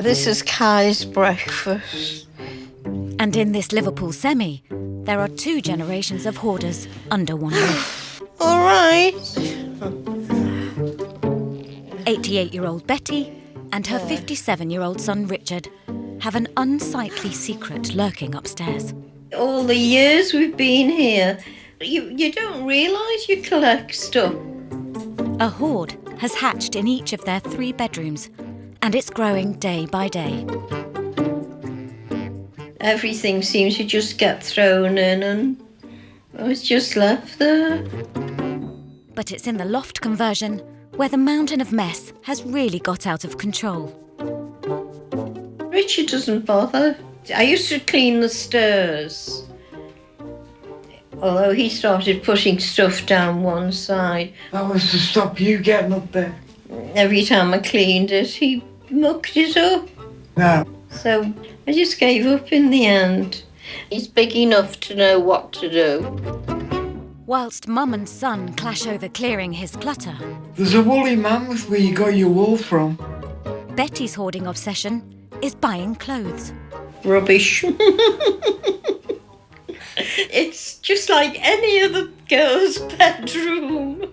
This is Kai's breakfast. And in this Liverpool semi, there are 2 generations of hoarders under one roof. All right. 88-year-old Betty and her 57-year-old son Richard have an unsightly secret lurking upstairs. All the years we've been here, you don't realise you collect stuff. A hoard has hatched in each of their 3 bedrooms, and it's growing day by day. Everything seems to just get thrown in and it's just left there. But it's in the loft conversion where the mountain of mess has really got out of control. Richard doesn't bother. I used to clean the stairs, although he started putting stuff down one side. That was to stop you getting up there. Every time I cleaned it, he mucked it up. No. So I just gave up in the end. He's big enough to know what to do. Whilst Mum and son clash over clearing his clutter, There's a woolly mammoth where you got your wool from. Betty's hoarding obsession is buying clothes. Rubbish. It's just like any other girl's bedroom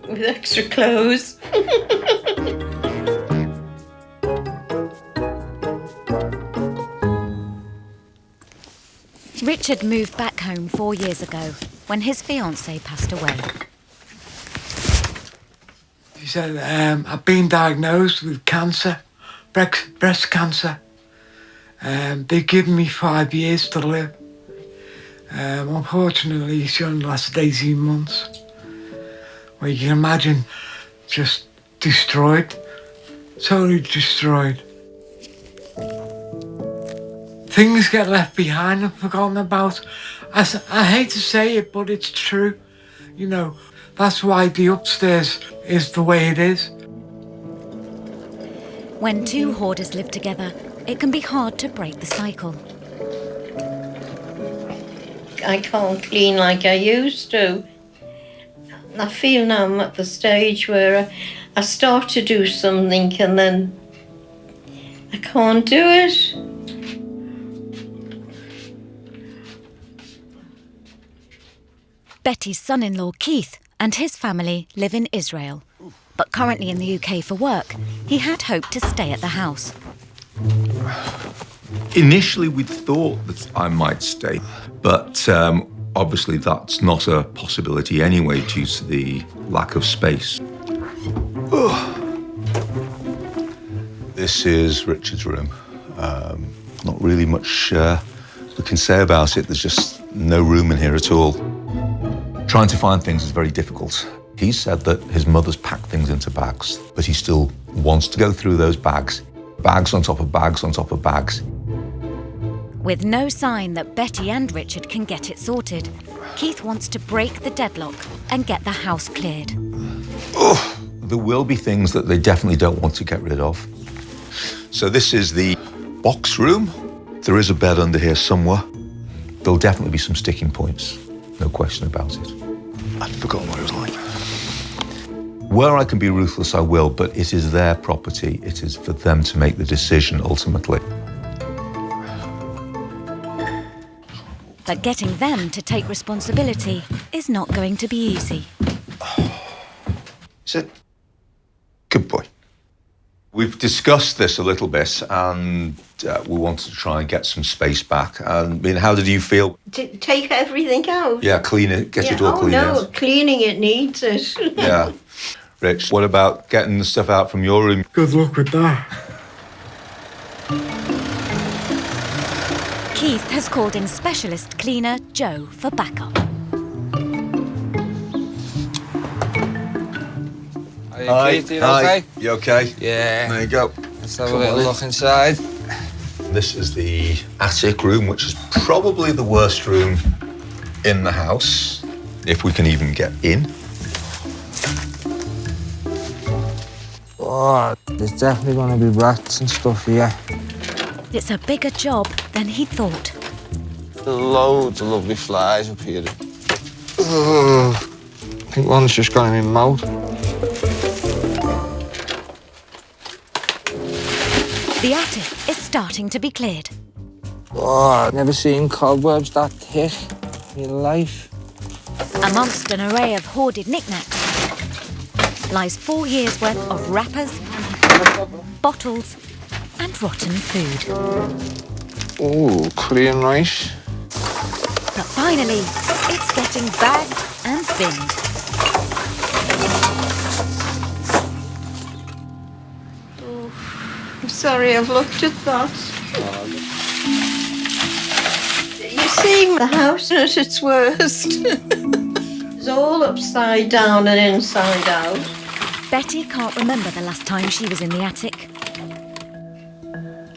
with extra clothes. Richard moved back home 4 years ago when his fiancée passed away. She said, I've been diagnosed with cancer, breast cancer. They've given me 5 years to live. Unfortunately, it's only lasted 18 months. Well, you can imagine, just destroyed, totally destroyed. Things get left behind and forgotten about. I hate to say it, but it's true. You know, that's why the upstairs is the way it is. When 2 hoarders live together, it can be hard to break the cycle. I can't clean like I used to. I feel now I'm at the stage where I start to do something and then I can't do it. Betty's son-in-law Keith and his family live in Israel, but currently in the UK for work. He had hoped to stay at the house. Initially, we'd thought that I might stay, but obviously that's not a possibility anyway due to the lack of space. This is Richard's room. Not really much we can say about it. There's just no room in here at all. Trying to find things is very difficult. He said that his mother's packed things into bags, but he still wants to go through those bags. Bags on top of bags on top of bags. With no sign that Betty and Richard can get it sorted, Keith wants to break the deadlock and get the house cleared. There will be things that they definitely don't want to get rid of. So this is the box room. There is a bed under here somewhere. There'll definitely be some sticking points, no question about it. I'd forgotten what it was like. Where I can be ruthless, I will, but it is their property. It is for them to make the decision ultimately. But getting them to take responsibility is not going to be easy. Sit. Good boy. We've discussed this a little bit and we wanted to try and get some space back. I mean, how did you feel? Take everything out? Yeah, clean it, get it all clean. No, cleaning it needs it. Yeah. Rich, what about getting the stuff out from your room? Good luck with that. Keith has called in specialist cleaner Joe for backup. Hi, Keith, you okay? You okay? Yeah. There you go. Let's have a little look inside. This is the attic room, which is probably the worst room in the house, if we can even get in. Oh, there's definitely going to be rats and stuff here. It's a bigger job than he thought. Loads of lovely flies up here. Ugh. I think one's just got in my mouth. The attic is starting to be cleared. Oh, I've never seen cobwebs that thick in your life. Amongst an array of hoarded knickknacks lies 4 years' worth of wrappers, bottles and rotten food. Oh, clean nice. But finally, it's getting bagged and binned. I'm sorry I've looked at that. You see, the house at its worst. It's all upside down and inside out. Betty can't remember the last time she was in the attic.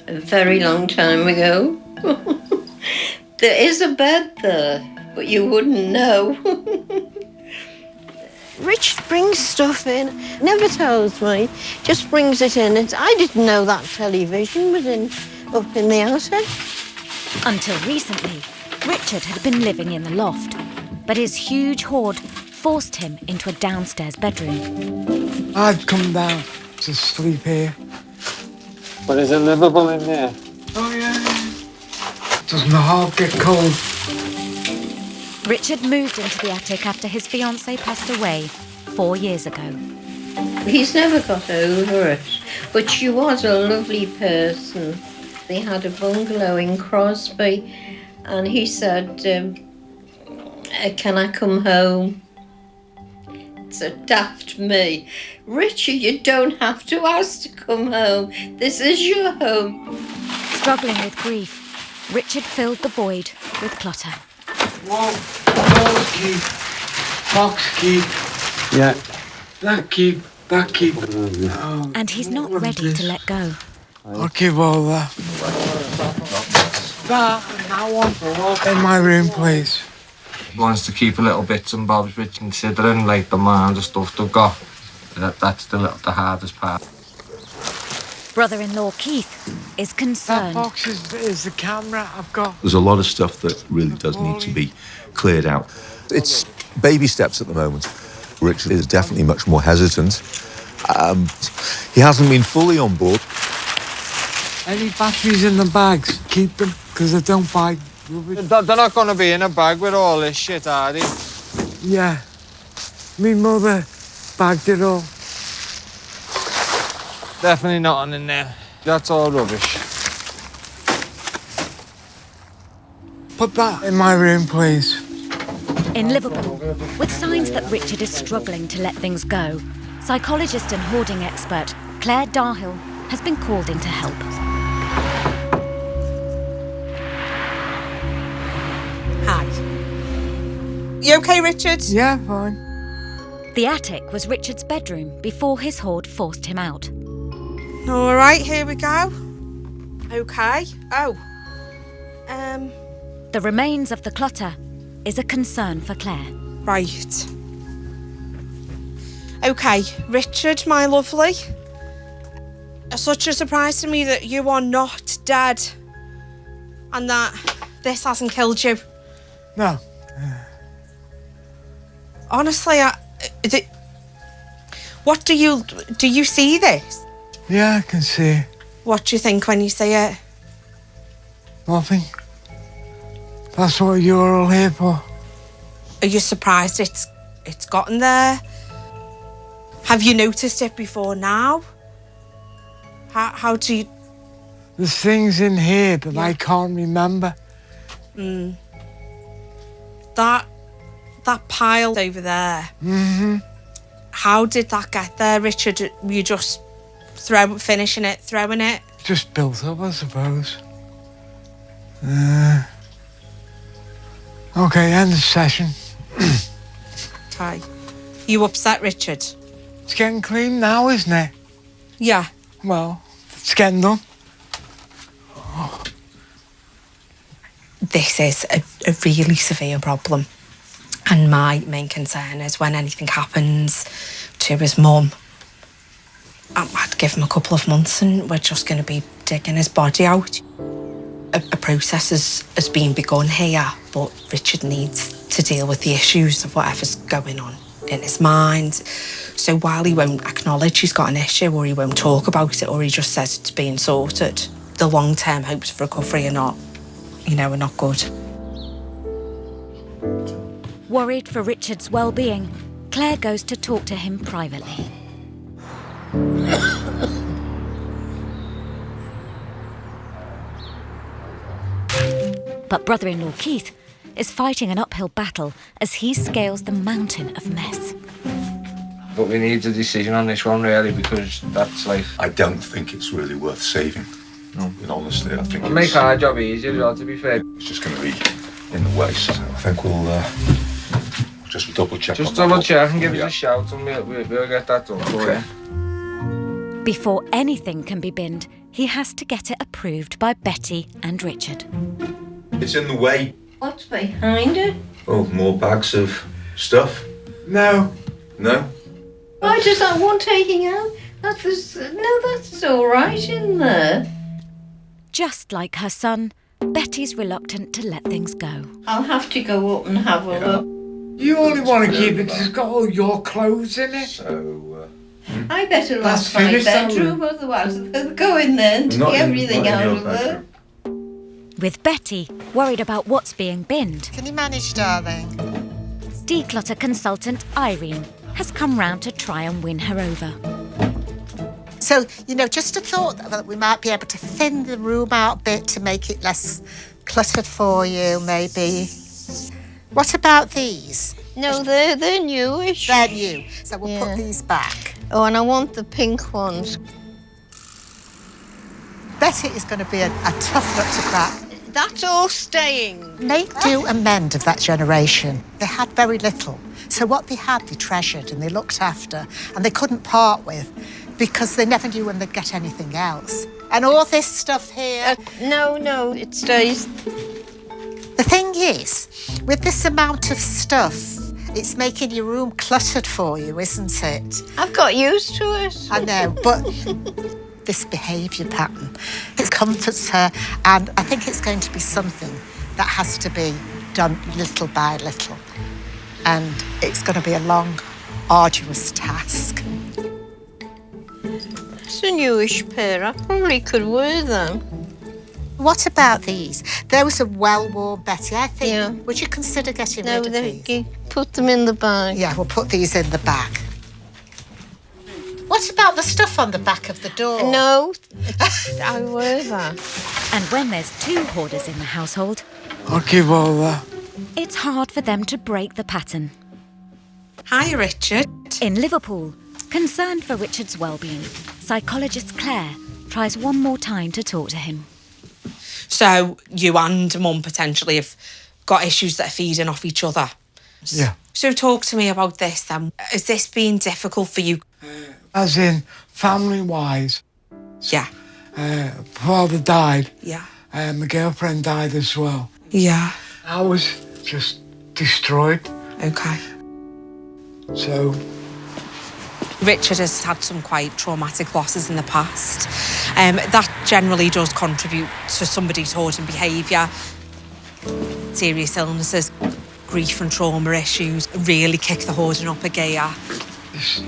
A very long time ago. There is a bed there, but you wouldn't know. Rich brings stuff in, never tells me, just brings it in. I didn't know that television was up in the attic. Until recently, Richard had been living in the loft, but his huge hoard forced him into a downstairs bedroom. I'd come down to sleep here. But is it livable in there? Oh, yeah. Doesn't the heart get cold? Richard moved into the attic after his fiancée passed away 4 years ago. He's never got over it, but she was a lovely person. They had a bungalow in Crosby, and he said, can I come home? It's a daft me. Richard, you don't have to ask to come home. This is your home. Struggling with grief, Richard filled the void with clutter. Whoa, keep. Box keep. Yeah. That keep. Oh, And he's not what is ready to this? let go. I'll keep all that. That and that one in my room, please. Wants to keep a little bits and bobs, which considering like the amount of stuff they've got, that's the hardest part. Brother-in-law Keith is That concerned. box is the camera I've got. There's a lot of stuff that really does need to be cleared out. It's baby steps at the moment. Richard is definitely much more hesitant. He hasn't been fully on board. Any batteries in the bags, keep them, because I don't buy rubbish. They're not going to be in a bag with all this shit, are they? Yeah. Me mother bagged it all. Definitely nothing in there. That's all rubbish. Put that in my room, please. In Liverpool, with signs that Richard is struggling to let things go, psychologist and hoarding expert Claire Darhill has been called in to help. Hi. You okay, Richard? Yeah, fine. The attic was Richard's bedroom before his hoard forced him out. All right, here we go. Okay. Oh. The remains of the clutter is a concern for Claire. Right. Okay, Richard, my lovely. Such a surprise to me that you are not dead. And that this hasn't killed you. No. Honestly, what do you see this? Yeah, I can see it. What do you think when you see it? Nothing. That's what you're all here for. Are you surprised it's gotten there? Have you noticed it before now? How do you... There's things in here that I can't remember. That pile over there. Mm-hmm. How did that get there, Richard? Were you just finishing it, throwing it? Just built up, I suppose. Okay, end of session. Okay. You upset, Richard? It's getting clean now, isn't it? Yeah. Well, it's getting done. This is a really severe problem. And my main concern is when anything happens to his mum, I'd give him a couple of months and we're just going to be digging his body out. A process has been begun here, but Richard needs to deal with the issues of whatever's going on in his mind. So while he won't acknowledge he's got an issue, or he won't talk about it, or he just says it's being sorted, the long-term hopes of recovery are not, are not good. Worried for Richard's well-being, Claire goes to talk to him privately. But brother-in-law Keith is fighting an uphill battle as he scales the mountain of mess. But we need a decision on this one, really, because that's like... I don't think it's really worth saving. No. And honestly, I think It'll make our job easier, as well, to be fair. it's just going to be in the way. So I think we'll just double check. Just on that. double check and give us a shout, and we'll get that done for you. Before anything can be binned, he has to get it approved by Betty and Richard. It's in the way. What's behind it? Oh, more bags of stuff. No. No. Why does that want taking out? That's all right in there. Just like her son, Betty's reluctant to let things go. I'll have to go up and have a look. You only want to keep it 'cause it's got all your clothes in it. So. I better lock That's my finished, bedroom, otherwise they'll go in there and take everything out of there. With Betty worried about what's being binned, Can you manage, darling? declutter consultant Irene has come round to try and win her over. So, just a thought that we might be able to thin the room out a bit to make it less cluttered for you, maybe. What about these? No, they're newish. They're new, so we'll put these back. Oh, and I want the pink ones. Betty is going to be a tough nut to crack. That's all staying. Make do and mend of that generation. They had very little. So what they had, they treasured and they looked after, and they couldn't part with because they never knew when they'd get anything else. And all this stuff here... No, it stays. The thing is, with this amount of stuff, it's making your room cluttered for you, isn't it? I've got used to it. I know, but this behaviour pattern, it comforts her, and I think it's going to be something that has to be done little by little. And it's going to be a long, arduous task. It's a newish pair. I probably could wear them. What about these? Those are well-worn, Betty. I think, Yeah. would you consider getting No, rid of these? you put them in the bag. Yeah, we'll put these in the bag. What about the stuff on the back of the door? No, I wear that. And when there's two hoarders in the household, I'll keep all that. it's hard for them to break the pattern. Hi, Richard. In Liverpool, concerned for Richard's well-being, psychologist Claire tries one more time to talk to him. So you and Mum potentially have got issues that are feeding off each other. Yeah. So talk to me about this then. Has this been difficult for you? As in, family-wise, Yeah. father died. Yeah. My girlfriend died as well. Yeah. I was just destroyed. Okay. So, Richard has had some quite traumatic losses in the past. That generally does contribute to somebody's hoarding behaviour. Serious illnesses, grief and trauma issues really kick the hoarding up a gear. just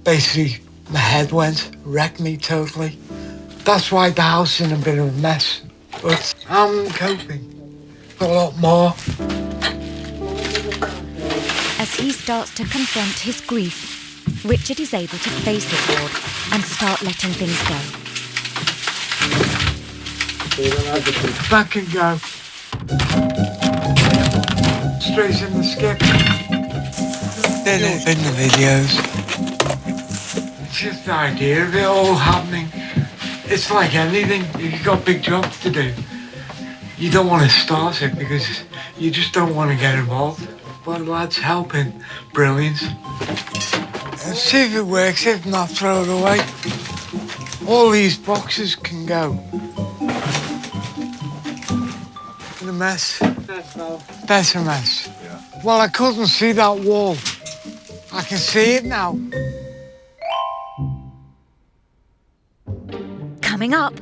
basically, my head wrecked me totally. That's why the house is in a bit of a mess. But I'm coping a lot more. As he starts to confront his grief, Richard is able to face his hoard and start letting things go. That can go. Straight in the skip. In the videos. It's just the idea of it all happening. It's like anything, you've got big jobs to do. You don't want to start it because you just don't want to get involved. But lads helping, brilliant. See if it works, if not, throw it away. All these boxes can go. In a mess. That's a mess. Yeah. Well, I couldn't see that wall. I can see it now. Coming up,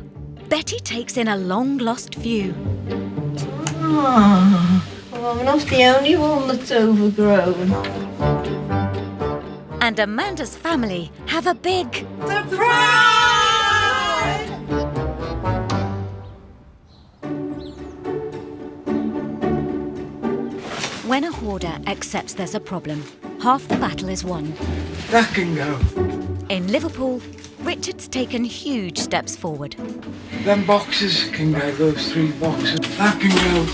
Betty takes in a long-lost view. Well, I'm not the only one that's overgrown. And Amanda's family have a big When a hoarder accepts there's a problem, half the battle is won. That can go. In Liverpool, Richard's taken huge steps forward. Them boxes can go, those 3 boxes. That can go.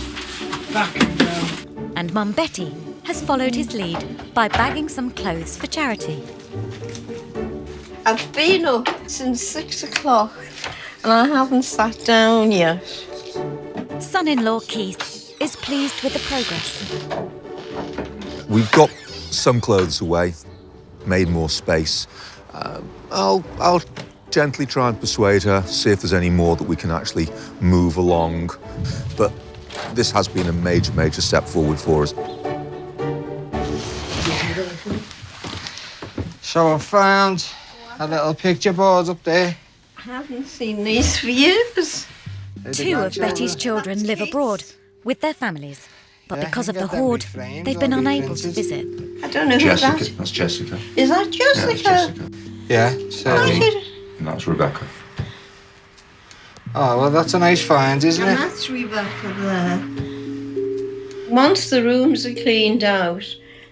That can go. And Mum Betty has followed his lead by bagging some clothes for charity. I've been up since 6 o'clock and I haven't sat down yet. Son-in-law Keith is pleased with the progress. We've got some clothes away, made more space. I'll gently try and persuade her, see if there's any more that we can actually move along. But this has been a major, major step forward for us. So I found a little picture board up there. I haven't seen these for years. 2 of Betty's children live abroad with their families, but Yeah, because of get the them hoard, reframed they've or been unable to reprinted. visit. I don't know Jessica, who that that's Jessica. is. That Yeah, Jessica? that's Jessica. Yeah, I so. did- And that's Rebecca. Oh, well, that's a nice find, isn't And it? that's Rebecca there. Once the rooms are cleaned out,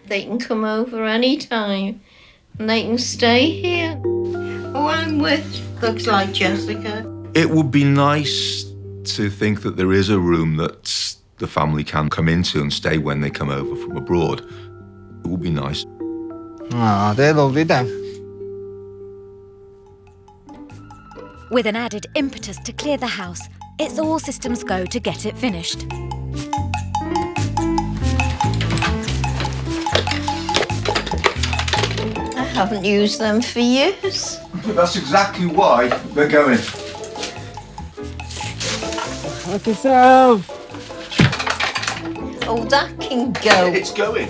they can come over any time and they can stay here. Oh, I'm with, looks like Jessica. It would be nice to think that there is a room that the family can come into and stay when they come over from abroad. It would be nice. Oh, they're lovely, them. With an added impetus to clear the house, it's all systems go to get it finished. I haven't used them for years. That's exactly why we're going. Look yourself. Oh, that can go. It's going.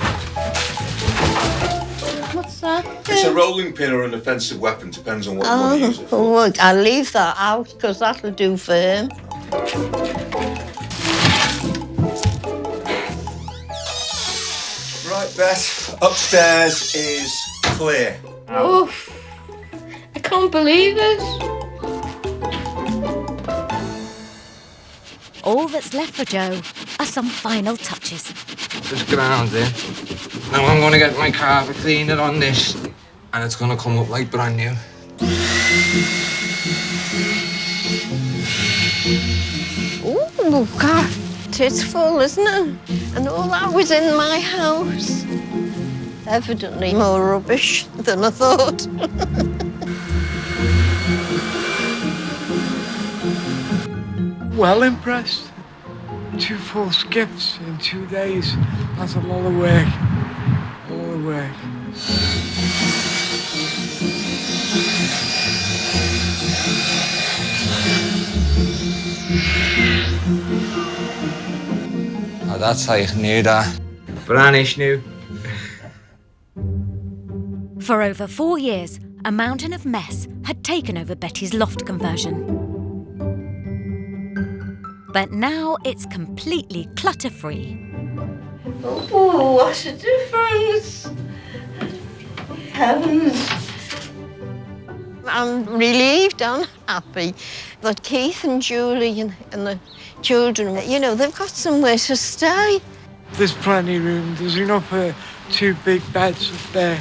What's that? It's a rolling pin or an offensive weapon, depends on what you want to use it for. Oh, well, I'll leave that out because that'll do for him. Right, Beth, upstairs is clear. Oh, I can't believe it. All that's left for Joe are some final touches. Just ground in. Now I'm going to get my carpet cleaner on this, and it's going to come up like brand new. Oh, God, it's full, isn't it? And all that was in my house. Evidently more rubbish than I thought. Well impressed. 2 full skips in 2 days. That's a lot of work. A lot of work. Oh, that's how you knew that. Brandish new. For over 4 years, a mountain of mess had taken over Betty's loft conversion. But now it's completely clutter-free. Oh, what a difference. Heavens. I'm relieved and happy that Keith and Julie and the children, you know, they've got somewhere to stay. There's plenty of room. There's enough for 2 big beds up there.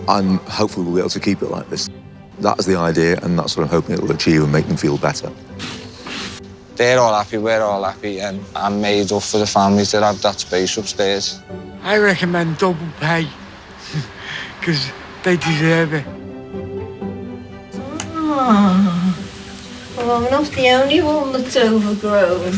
And hopefully we'll be able to keep it like this. That is the idea, and that's what I'm hoping it'll achieve and make them feel better. They're all happy, we're all happy, and I'm made up for the families that have that space upstairs. I recommend double pay because they deserve it. Oh, well, I'm not the only one that's overgrown.